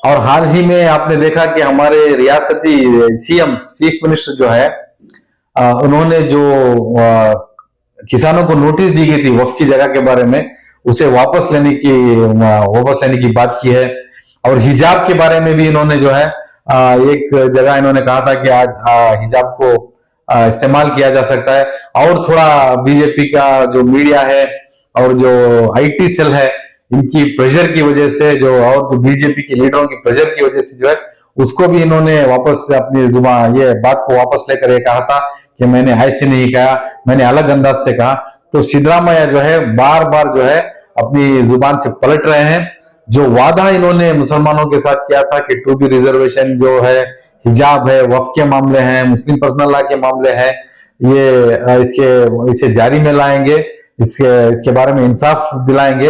और हाल ही में आपने देखा कि हमारे रियासती सीएम चीफ मिनिस्टर जो है, उन्होंने जो किसानों को नोटिस दी गई थी वक्फ की जगह के बारे में, उसे वापस लेने की बात की है। और हिजाब के बारे में भी इन्होंने जो है एक जगह इन्होंने कहा था कि आज हिजाब को इस्तेमाल किया जा सकता है। और थोड़ा बीजेपी का जो मीडिया है और जो आईटी सेल है, इनकी प्रेशर की वजह से और जो बीजेपी के लीडरों की प्रेशर की वजह से जो है, उसको भी इन्होंने वापस अपनी जुबान ये बात को वापस लेकर ये कहा था कि मैंने ऐसे नहीं कहा, मैंने अलग अंदाज से कहा। तो सिद्धरामैया जो है बार बार जो है अपनी जुबान से पलट रहे हैं। जो वादा इन्होंने मुसलमानों के साथ किया था कि 2B रिजर्वेशन जो है, हिजाब है, वक्फ के मामले हैं, मुस्लिम पर्सनल लॉ के मामले हैं, ये इसे जारी में लाएंगे, इसके बारे में इंसाफ दिलाएंगे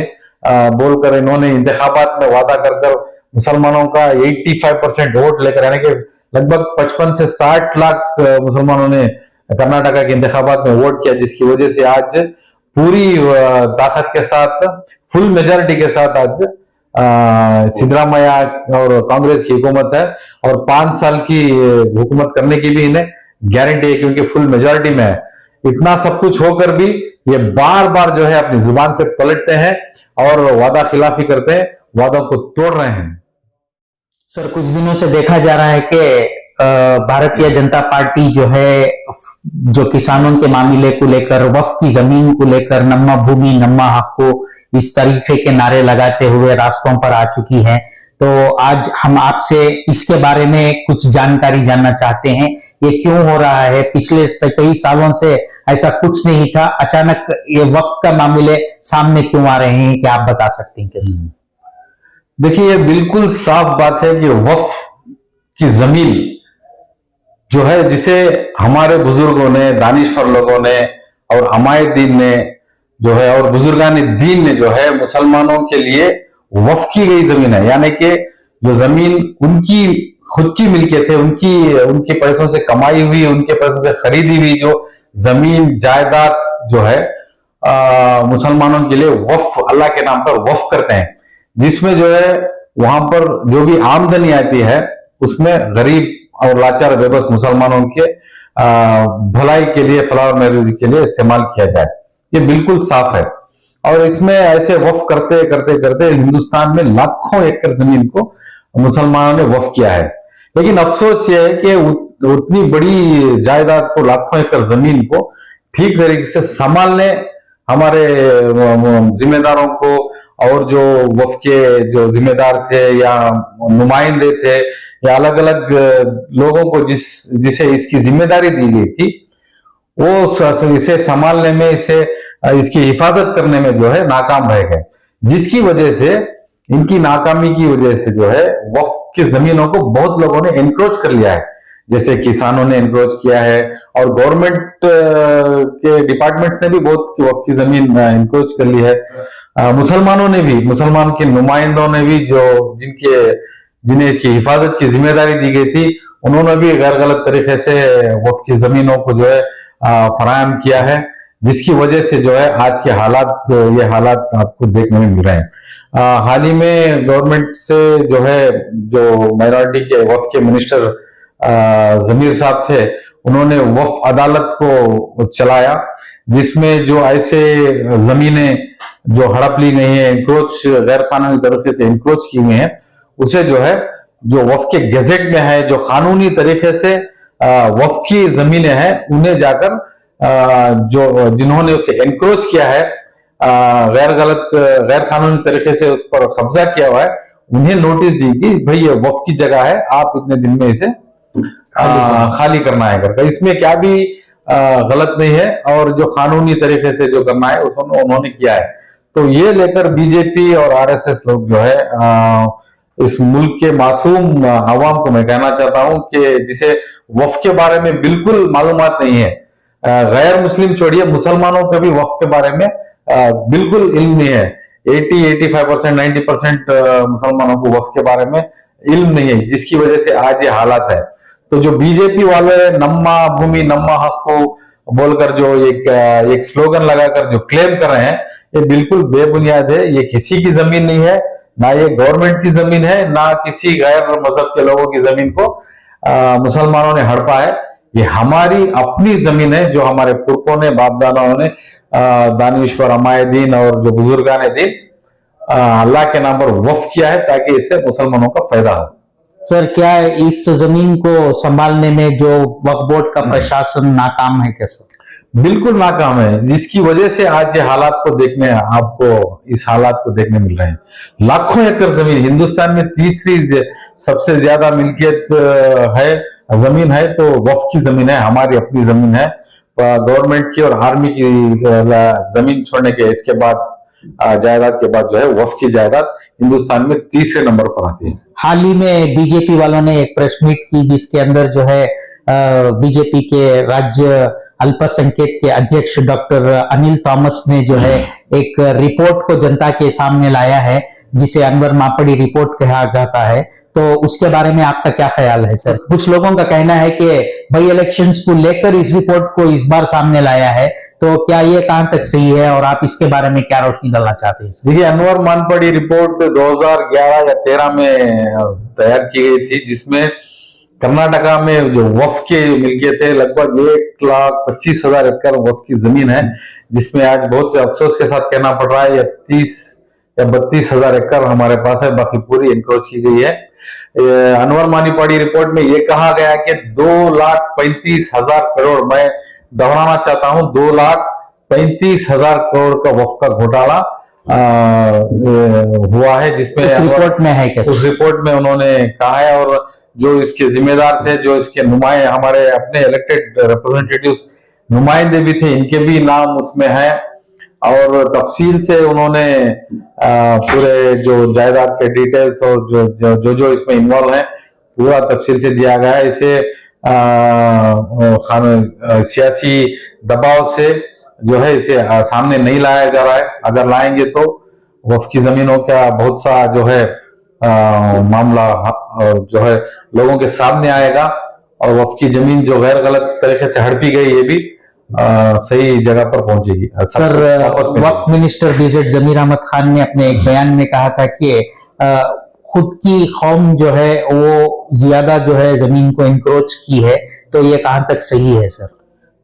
बोलकर इन्होंने इंतखाबात में वादा कर मुसलमानों का 85% वोट लेकर, यानी कि लगभग 55 से 60 लाख मुसलमानों ने कर्नाटका के इंतखाबात में वोट किया, जिसकी वजह से आज पूरी ताकत के साथ, फुल मेजॉरिटी के साथ आज सिद्धरामैया और कांग्रेस की हुकूमत है। और 5 साल की हुकूमत करने की भी इन्हें गारंटी है, क्योंकि फुल मेजॉरिटी में है। इतना सब कुछ होकर भी ये बार बार जो है अपनी जुबान से पलटते हैं और वादा खिलाफी करते हैं, वादों को तोड़ रहे हैं। सर, कुछ दिनों से देखा जा रहा है कि भारतीय जनता पार्टी जो है, जो किसानों के मामले को लेकर, वक्फ की जमीन को लेकर, नम्मा भूमि नम्मा हक को, इस तरीके के नारे लगाते हुए रास्तों पर आ चुकी है। तो आज हम आपसे इसके बारे में कुछ जानकारी जानना चाहते हैं। ये क्यों हो रहा है? पिछले कई सालों से ऐसा कुछ नहीं था, अचानक ये वक्फ का मामले सामने क्यों आ रहे हैं, क्या आप बता सकते हैं कैसे? देखिए, ये बिल्कुल साफ बात है कि वक्फ की जमीन जो है, जिसे हमारे बुजुर्गों ने, दानिश्वर लोगों ने और अमायदीन ने जो है, और बुजुर्गान दीन ने जो है, मुसलमानों के लिए वक्फ की गई जमीन है। यानी कि जो जमीन उनकी खुद की मिल्कियत है, उनके पैसों से कमाई हुई, उनके पैसों से खरीदी हुई जो जमीन जायदाद जो है, मुसलमानों के लिए वक्फ, अल्लाह के नाम पर वक्फ करते हैं, जिसमें जो है वहां पर जो भी आमदनी आती है उसमें गरीब और लाचार बेबस मुसलमानों के भलाई के लिए, फलाह और महबूबी के लिए इस्तेमाल किया जाए। ये बिल्कुल साफ है। और इसमें ऐसे वक्फ करते करते करते हिंदुस्तान में लाखों एकड़ जमीन को मुसलमानों ने वक्फ किया है। लेकिन अफसोस ये है कि उतनी बड़ी जायदाद को, लाखों एकड़ जमीन को ठीक तरीके से संभालने हमारे जिम्मेदारों को, और जो वक्फ के जो जिम्मेदार थे या नुमाइंदे थे या अलग अलग लोगों को जिसे इसकी जिम्मेदारी दी गई थी, वो इसे संभालने में, इसकी हिफाजत करने में जो है नाकाम रह गए, जिसकी वजह से, इनकी नाकामी की वजह से जो है वक्फ की जमीनों को बहुत लोगों ने एनक्रोच कर लिया है। जैसे किसानों ने एनक्रोच किया है, और गवर्नमेंट के डिपार्टमेंट्स ने भी बहुत वक्फ की जमीन एनक्रोच कर ली है। मुसलमानों ने भी, मुसलमान के नुमाइंदों ने भी, जिन्हें इसकी हिफाजत की जिम्मेदारी दी गई थी, उन्होंने भी गैर गलत तरीके से वक्फ की जमीनों को जो है फराहम किया है, जिसकी वजह से जो है आज के ये हालात आपको देखने में मिल रहे हैं। हाल ही में गवर्नमेंट से जो है, जो माइनॉरिटी के वक्फ के मिनिस्टर जमीर साहब थे, उन्होंने वक्फ अदालत को चलाया, जिसमें जो ऐसे जमीनें जो हड़प ली गई है, इंक्रोच, गैर कानूनी तरीके से इंक्रोच की गई हैं, उसे जो है, जो वक्फ के गजेट में है, जो कानूनी तरीके से वक्फ की जमीनें हैं, उन्हें जाकर जिन्होंने उसे एनक्रोच किया है, गैर कानूनी तरीके से उस पर कब्जा किया हुआ है, उन्हें नोटिस दी कि भाई ये वक्फ की जगह है, आप इतने दिन में इसे खाली करना है करके। इसमें क्या भी गलत नहीं है, और जो कानूनी तरीके से जो करना है उन्होंने किया है। तो ये लेकर बीजेपी और आरएसएस लोग जो है, इस मुल्क के मासूम आवाम को मैं कहना चाहता हूं कि जिसे वक्फ के बारे में बिल्कुल मालूमात नहीं है, गैर मुस्लिम छोड़िए, मुसलमानों को भी वक्फ के बारे में बिल्कुल इल्म नहीं है। 85%, 90% मुसलमानों को वक्फ के बारे में इल्म नहीं है, जिसकी वजह से आज ये हालात है। तो जो बीजेपी वाले नम्मा भूमि नम्मा हक को बोलकर जो एक स्लोगन लगाकर जो क्लेम कर रहे हैं, ये बिल्कुल बेबुनियाद है। ये किसी की जमीन नहीं है, ना ये गवर्नमेंट की जमीन है, ना किसी गैर मजहब के लोगों की जमीन को मुसलमानों ने हड़पा है। ये हमारी अपनी जमीन है, जो हमारे पुरखों ने, बाप दादाओं ने, दानिश्वर अमायदीन और जो बुजुर्गान दीन अल्लाह के नाम पर वक्फ किया है, ताकि इससे मुसलमानों का फायदा हो। सर, क्या इस जमीन को संभालने में जो वक्फ बोर्ड का प्रशासन नाकाम है क्या सर? बिल्कुल नाकाम है, जिसकी वजह से आज ये हालात को देखने, आपको इस हालात को देखने मिल रहे हैं। लाखों एकड़ जमीन, हिंदुस्तान में तीसरी सबसे ज्यादा मिल्कियत है, जमीन है तो वक्फ की जमीन है, हमारी अपनी जमीन है। गवर्नमेंट की और आर्मी की जमीन छोड़ने के इसके बाद जायदाद के बाद जो है वक्फ की जायदाद हिंदुस्तान में तीसरे नंबर पर आती है। हाल ही में बीजेपी वालों ने एक प्रेस मीट की, जिसके अंदर जो है बीजेपी के राज्य अल्पसंख्यक के अध्यक्ष डॉक्टर अनिल थॉमस ने जो है एक रिपोर्ट को जनता के सामने लाया है, जिसे अनवर मापड़ी रिपोर्ट कहा जाता है। तो उसके बारे में आपका क्या ख्याल है सर? कुछ लोगों का कहना है कि बाई इलेक्शंस को लेकर इस रिपोर्ट को इस बार सामने लाया है, तो क्या ये कहां तक सही है और आप इसके बारे में क्या रोशनी डालना चाहते हैं? देखिए, अनवर मानपड़ी रिपोर्ट 2011 या 13 में तैयार की गई थी, जिसमें कर्नाटका में जो वक्फ के मिल्कियत है लगभग 1,25,000 एकड़ वक्फ की जमीन है, जिसमें आज बहुत से अफसोस के साथ कहना पड़ रहा है 30 या 32,000 एकड़ हमारे पास है, बाकी पूरी इंक्रोच की गई है। अनवर मानीपड़ी रिपोर्ट में यह कहा गया कि 2,35,000 करोड़, मैं दोहराना चाहता हूं, 2,35,000 करोड़ का वक्फ का घोटाला हुआ है, जिसमें उस रिपोर्ट में है क्या? उस रिपोर्ट में उन्होंने कहा है, और जो इसके जिम्मेदार थे, जो इसके नुमाइंदे, हमारे अपने इलेक्टेड रिप्रेजेंटेटिव्स नुमाइंदे भी थे, इनके भी नाम उसमें है, और तफसील से उन्होंने पूरे जो जायदाद के डिटेल्स और जो इसमें इन्वॉल्व है पूरा तफसील से दिया गया है। इसे सियासी दबाव से जो है इसे सामने नहीं लाया जा रहा है। अगर लाएंगे तो वक्फ की जमीनों का बहुत सा जो है मामला जो है लोगों के सामने आएगा, और वक्फ की जमीन जो गैर गलत तरीके से हड़पी गई, ये भी सही जगह पर पहुंचेगी। सर, वक्फ मिनिस्टर बीजेड जमीर अहमद खान ने अपने एक बयान में कहा था कि खुद की कौम जो है वो ज्यादा जो है जमीन को इंक्रोच की है, तो ये कहां तक सही है सर?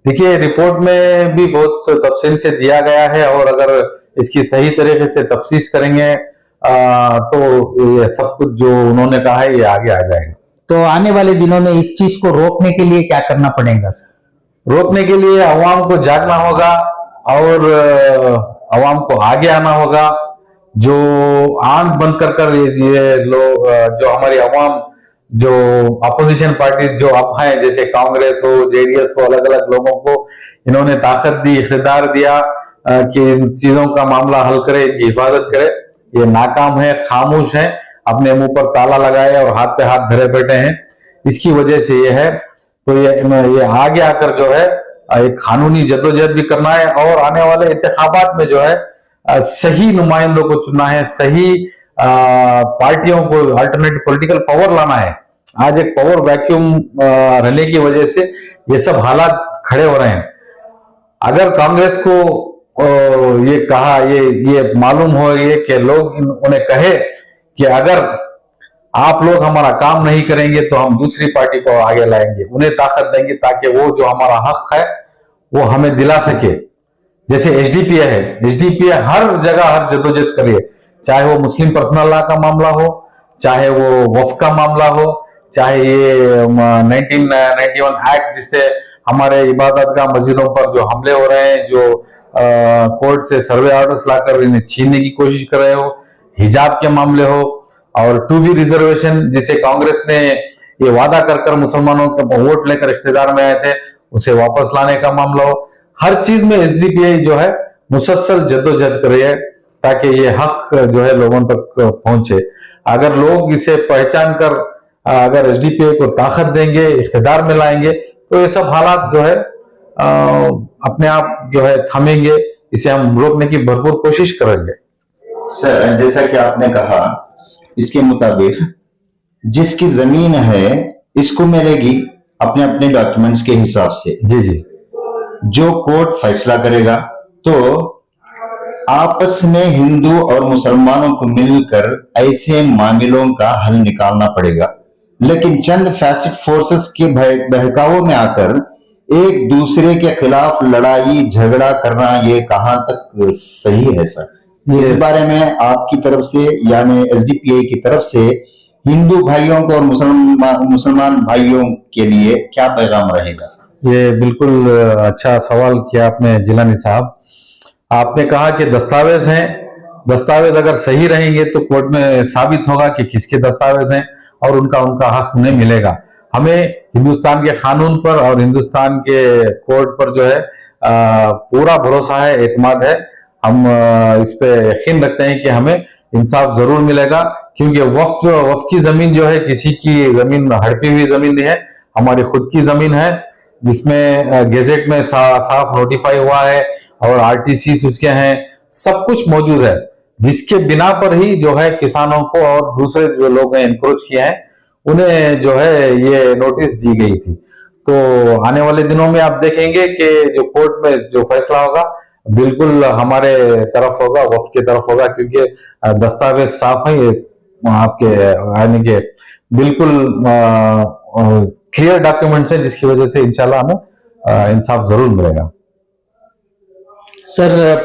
देखिए, रिपोर्ट में भी बहुत तफसील से दिया गया है, और अगर इसकी सही तरीके से तफ्सीश करेंगे तो ये सब कुछ जो उन्होंने कहा है ये आगे आ जाएगा। तो आने वाले दिनों में इस चीज को रोकने के लिए क्या करना पड़ेगा सर? रोकने के लिए अवाम को जागना होगा, और अवाम को आगे आना होगा। जो आंख बंद कर ये लोग, जो हमारी अवाम, जो अपोजिशन पार्टी जो अब हैं, जैसे कांग्रेस हो, जेडीएस हो, अलग अलग लोगों को इन्होंने ताकत दी, इख्तियार दिया कि इन चीजों का मामला हल करे, इनकी हिफाजत करे, ये नाकाम है, खामोश है, अपने मुंह पर ताला लगाए और हाथ पे हाथ धरे बैठे हैं। इसकी वजह से ये है। तो ये आगे आकर जो है एक कानूनी जद्दोजहद भी करना है, और आने वाले इंतखाबात में जो है सही नुमाइंदों को चुनना है, सही पार्टियों को अल्टरनेटिव पॉलिटिकल पावर लाना है। आज एक पावर वैक्यूम रहने की वजह से ये सब हालात खड़े हो रहे हैं। अगर कांग्रेस को ये कहा, ये मालूम हो ये कि लोग उन्हें कहे कि अगर आप लोग हमारा काम नहीं करेंगे तो हम दूसरी पार्टी को आगे लाएंगे, उन्हें ताकत देंगे, ताकि वो जो हमारा हक है वो हमें दिला सके। जैसे एसडीपीए है, एसडीपीए हर जगह हर जद्दोजहद करिए, चाहे वो मुस्लिम पर्सनल लॉ का मामला हो, चाहे वो वक्फ का मामला हो, चाहे ये 1991 एक्ट जिससे हमारे इबादतगाह मस्जिदों पर जो हमले हो रहे हैं, जो कोर्ट से सर्वे ऑर्डर्स लाकर इन्हें छीनने की कोशिश कर रहे हो, हिजाब के मामले हो, और 2B रिजर्वेशन जिसे कांग्रेस ने ये वादा कर मुसलमानों का वोट लेकर इख्तियार में आए थे, उसे वापस लाने का मामला हो, हर चीज में एसडीपीआई जो है मुसलसल जद्दोजहद कर रही है, ताकि ये हक जो है लोगों तक पहुंचे। अगर लोग इसे पहचान कर अगर एसडीपीआई को ताकत देंगे, इख्तियार में लाएंगे, तो ये सब हालात जो है अपने आप जो है थमेंगे। इसे हम रोकने की भरपूर कोशिश करेंगे। सर, जैसा कि आपने कहा, इसके मुताबिक जिसकी जमीन है इसको मिलेगी अपने अपने डॉक्यूमेंट्स के हिसाब से। जी जी। जो कोर्ट फैसला करेगा, तो आपस में हिंदू और मुसलमानों को मिलकर ऐसे मामलों का हल निकालना पड़ेगा। लेकिन चंद फैसिड फोर्सेस के बहकावों में आकर एक दूसरे के खिलाफ लड़ाई झगड़ा करना, ये कहां तक सही है सर? इस बारे में आपकी तरफ से यानी एसडीपीआई की तरफ से हिंदू भाइयों को और मुसलमान भाइयों के लिए क्या पैगाम रहेगा सर? ये बिल्कुल अच्छा सवाल किया आपने जिलानी साहब। आपने कहा कि दस्तावेज हैं, दस्तावेज अगर सही रहेंगे तो कोर्ट में साबित होगा कि किसके दस्तावेज हैं और उनका हक उन्हें मिलेगा। हमें हिंदुस्तान के कानून पर और हिंदुस्तान के कोर्ट पर जो है पूरा भरोसा है, एतमाद है। हम इस पे यकीन रखते हैं कि हमें इंसाफ जरूर मिलेगा, क्योंकि वक्फ की जमीन जो है किसी की जमीन हड़पी हुई जमीन नहीं है, हमारी खुद की जमीन है, जिसमें गेजेट में साफ नोटिफाई हुआ है और आरटीसी उसके हैं, सब कुछ मौजूद है, जिसके बिना पर ही जो है किसानों को और दूसरे जो लोग हैं एनक्रोच किए हैं उन्हें जो है ये नोटिस दी गई थी। तो आने वाले दिनों में आप देखेंगे कि जो कोर्ट में जो फैसला होगा बिल्कुल हमारे तरफ होगा, वक्फ की तरफ होगा, क्योंकि दस्तावेज साफ है आपके यानी कि बिल्कुल क्लियर डॉक्यूमेंट्स है, जिसकी वजह से इंशाल्लाह हमें इंसाफ जरूर मिलेगा। सर,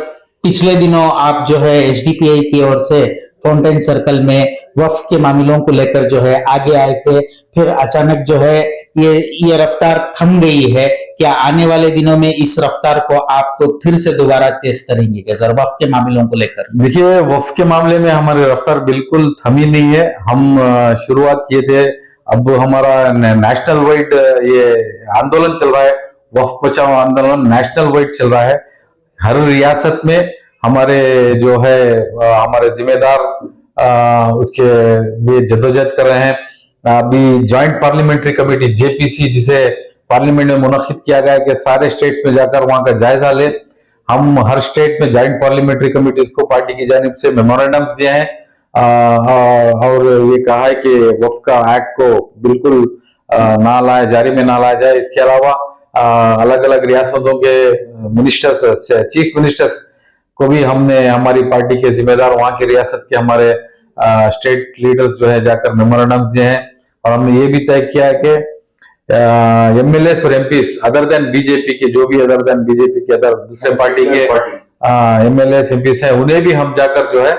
पिछले दिनों आप जो है एसडीपीआई की ओर से फाउंटेन सर्कल में वक्फ के मामलों को लेकर जो है आगे आए थे, फिर अचानक जो है ये रफ्तार थम गई है। क्या आने वाले दिनों में इस रफ्तार को आप तो फिर से दोबारा तेज करेंगे क्या सर वक्फ के मामलों को लेकर? देखिए, वक्फ के मामले में हमारी रफ्तार बिल्कुल थमी नहीं है। हम शुरुआत किए थे, अब हमारा नेशनल वाइड ये आंदोलन चल रहा है, वक्फ बचाओ आंदोलन नेशनल वाइड चल रहा है। हर रियासत में हमारे जो है हमारे जिम्मेदार उसके लिए जद्दोजहद कर रहे हैं। अभी ज्वाइंट पार्लियामेंट्री कमेटी जेपीसी, जिसे पार्लियामेंट में मुनक्किद किया गया है कि सारे स्टेट्स में जाकर वहां का जायजा ले। हम हर स्टेट में ज्वाइंट पार्लियामेंट्री कमेटीज को पार्टी की जानिब से मेमोरेंडम्स दिए हैं और ये कहा है कि वक्फ का एक्ट को बिल्कुल ना लाया, जारी में ना लाया जाए। इसके अलावा अलग अलग रियासतों के मिनिस्टर्स, चीफ मिनिस्टर्स को भी हमने, हमारी पार्टी के जिम्मेदार वहां की रियासत के हमारे स्टेट लीडर्स जो है जाकर मेमोरेंडम्स दिए हैं। और हमने ये भी तय किया है कि एमएलए और एमपीज अदर देन बीजेपी के, जो भी अदर देन बीजेपी के अदर दूसरे पार्टी के एमएलए एमपीज हैं, उन्हें भी हम जाकर जो है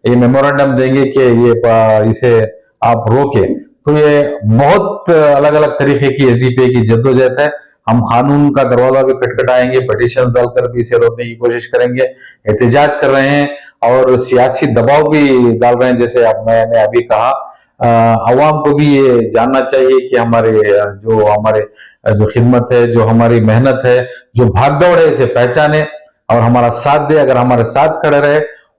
ये मेमोरेंडम देंगे कि ये इसे आप रोके। तो ये बहुत अलग अलग तरीके की एसडीपीआई की जद्दोजहद है। हम कानून का दरवाजा भी खटखटाएंगे, पिटीशन डालकर भी इसे रोकने की कोशिश करेंगे, एहतजाज कर रहे हैं और सियासी दबाव भी डाल रहे हैं। जैसे मैंने अभी कहा, अवाम को भी ये जानना चाहिए कि हमारे जो खिदमत है, जो हमारी मेहनत है, जो भागदौड़ है, इसे पहचाने और हमारा साथ दे। अगर हमारे साथ खड़े रहे,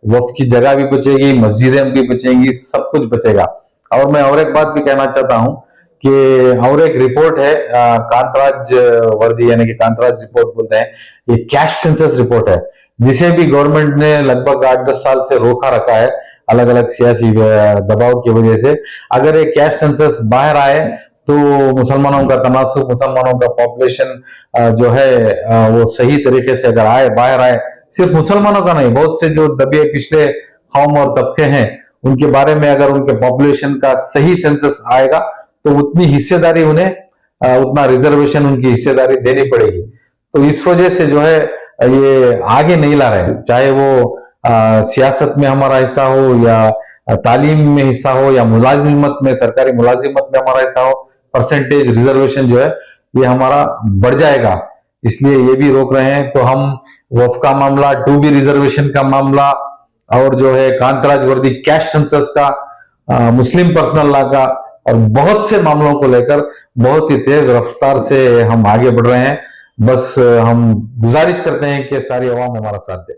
वक्फ की जगह भी बचेगी, मस्जिदें भी बचेंगी, सब कुछ बचेगा। और मैं और एक बात भी कहना चाहता हूं कि और एक रिपोर्ट है कांतराज वर्दी, यानी कि कांतराज रिपोर्ट बोलते हैं, ये कैश सेंसस रिपोर्ट है, जिसे भी गवर्नमेंट ने लगभग 8-10 साल से रोका रखा है अलग अलग सियासी दबाव की वजह से। अगर ये कैश सेंसस बाहर आए तो मुसलमानों का तनासुब, मुसलमानों का पॉपुलेशन जो है वो सही तरीके से अगर आए, बाहर आए, सिर्फ मुसलमानों का नहीं, बहुत से जो दबे पिछले कौम और तबके हैं उनके बारे में अगर उनके पॉपुलेशन का सही सेंसस आएगा तो उतनी हिस्सेदारी उन्हें, उतना रिजर्वेशन, उनकी हिस्सेदारी देनी पड़ेगी। तो इस वजह से जो है ये आगे नहीं ला रहे, चाहे वो सियासत में हमारा हिस्सा हो या तालीम में हिस्सा हो या मुलाजिमत में, सरकारी मुलाजिमत में हमारा हिस्सा हो, परसेंटेज रिजर्वेशन जो है ये हमारा बढ़ जाएगा, इसलिए ये भी रोक रहे हैं। तो हम वक्फ का मामला, 2B रिजर्वेशन का मामला और जो है कांतराज वर्दी कैश सेंसस का, मुस्लिम पर्सनल लॉ का और बहुत से मामलों को लेकर बहुत ही तेज रफ्तार से हम आगे बढ़ रहे हैं। बस हम गुजारिश करते हैं कि सारी अवाम हमारा साथ दे।